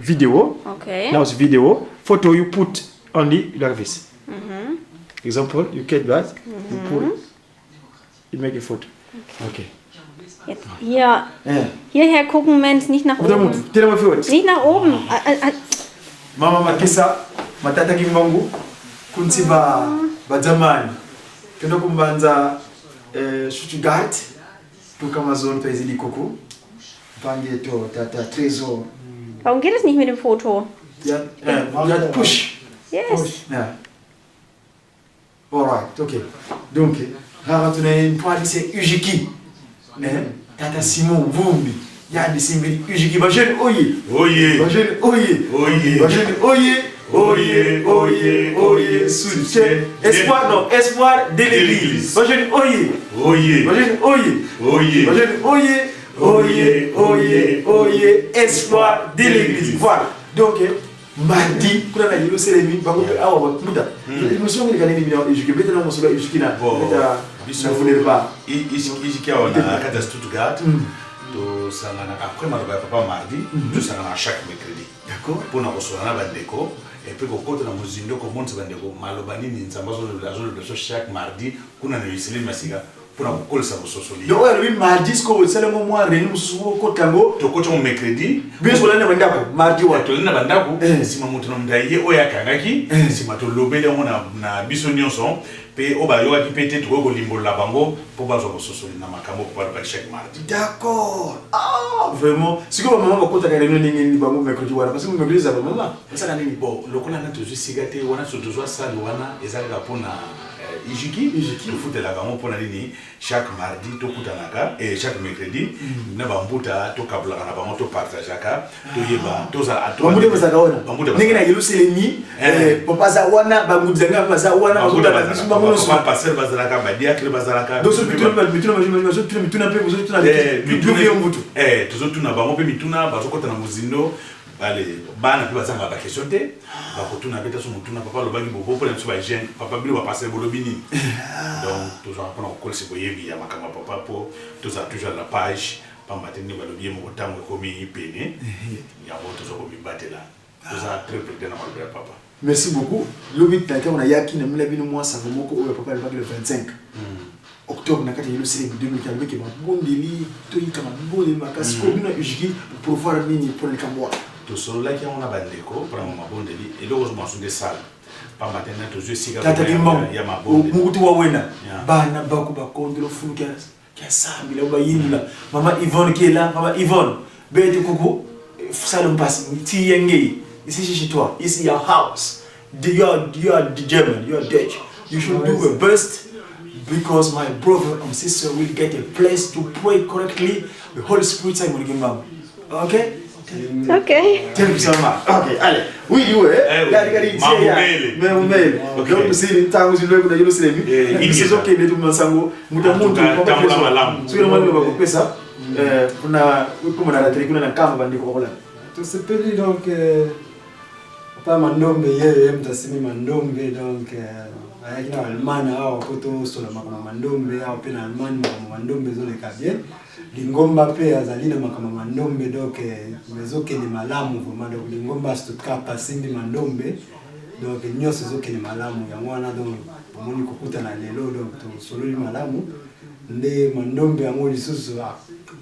video. Okay. Now it's video. Photo you put only like this. Example, you get that. You put. You make a photo. Okay. Jetzt hierher gucken, Mensch, nicht nach oben. Nicht nach oben. Mama makisa matata kimbangu kunsi ba zamani. Kendo kumbanza Stuttgart tuka Amazon pezili koko. Pange to tata Trésor. Warum geht es nicht mit dem Foto? Ja, push. Yes. Push. Ja. Alright, okay. Donc, tuna point c'est Ujiki. Tata Simon Vumbi. Ya de simbili Ujiki bajene oye. Oye. Bajene oye. Oye. Bajene oye. Oye, oye, oye, soutien. Espoir, non, espoir de l'église. Bajene oye. Oye. Bajene oye. Oye. Bajene oye. Oye, oye, oye, espoir de l'église. Voilà. Donc, mardi, quand on a eu le cérémonie, on a eu le son de l'année, je vais te montrer le Juki na. Ça ne voulait pas. Ici, on a à Stuttgart. Après, papa mardi, nous sommes à chaque mercredi. D'accord. Pour nous recevoir un bandeko. Et puis, quand on a muzindo, comme on se bandeko, malobani, nous sommes chaque mardi, qu'on a eu le Massiga. Pour nous coller ça au sosoli. Donc, oui, mardi, c'est le moment où nous sommes au Tango. Tu coaches mon mercredi. Bien sûr, on a bandako. Mardi, on a bandako. Si ma montre nous d'ailleurs, oya kangaki. Si ma to lobé, on a bisonnion son. Puis, au bas, il y a qui peut être au limbo la bango pour baser au sosoli na makamo pour aller chaque mardi. D'accord. Ah, vraiment. Si vous maman va compter la réunion ni bango mercredi voilà parce que mercredi ça va maman. Ça n'a ni bon. Le qu'on a toujours sigate, on a surtout ça, on a ezalga pour na Ijiki, le foot la gamme pour nini chaque mardi to kutanaka et chaque mercredi na bambuta to kabla na bango to partage aka to yeba to za atwa bambuta za gaona ningi na yeluselemi papa za wana bamudzenga baza wana bambuta baza bango so passer bazalaka badia kle bazalaka donc mituna pe bozo tuna mituna mbutu tozo tuna bango pe mituna bazokota na muzindo bale bana pe bazanga ba question te ba kotuna beta so mutuna papa lo bangi bobo pour les jeune papa bino va passer bolobini donc toujours pour on colle se boyebi ya makama papa po toujours la page pa mateni balobi mo tango komi ipene ya bo toujours komi batela toujours très près na malbra papa. Merci beaucoup. Lobi tata on a yaki na mila bino moi ça moko o papa le 25 octobre nakati yelo sele 2015 ke ba bondeli to yikama bondeli makasi ko bino ujiki pour voir nini pour le kamwa. To solo la ki on a bandeko pour ma bondeli et le heureusement sur des salles pas maintenant toujours siga ya mabondeli mukuti wa wena bana bako ba kondelo fulu kia sambi la ba yinula mama Yvonne qui est là mama Yvonne bete kuku salon passe ti yenge ici chez toi ici your house you are the German you are Dutch you should do your best because my brother and sister will get a place to pray correctly the Holy Spirit time will give them okay. Okay. Thank you so much. Okay, allez. Oui, ouais. Gari Mamumele. Donc c'est tangu zile kuna yule sema. Sisi zote ndio tumesango mutamuntu kwa malamu. Sio mali kwa pesa. Kuna kama na ratri kuna na kama bandiko kwa. Tusipeli donc papa mandombe yeye mtasimi mandombe donc ayakina almana au koto sola makama mandombe au pena almani makama mandombe zole kabie. Lingomba pe azalina makama mandombe donc mezoke ni malamu vraiment donc lingomba Stuttgart pasindi mandombe donc nyoso zoke ni malamu ya mwana donc pomoni kukuta na lelo donc to sololi malamu nde mandombe yango lisusu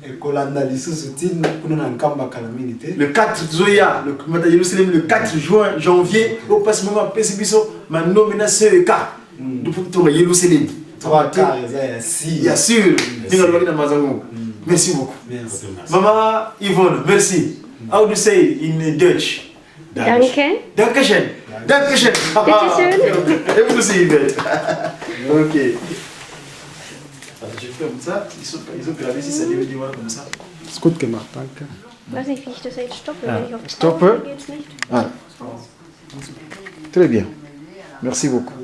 ekolanda lisusu tin kuna na nkamba kala mingi te le 4 zoya le mata Yerusalem le 4 juin janvier au passe moment pesibiso mandombe na CEK depuis to Yerusalem 3 quarts ya sûr ninga loki na mazango. Merci beaucoup. Merci. Maman Yvonne, merci. How do you say in Dutch? Danke. Dankeschön. Dankeschön. Dankeschön. Et vous aussi, Yvette. Ok. Je fais comme ça. Ils ont gravé si ça devait dire comme ça. Ist gut gemacht, danke. Ich weiß nicht, wie ich das jetzt stoppe. Wenn ich auf Stoppe. geht's nicht. Ah. Très bien. Merci beaucoup.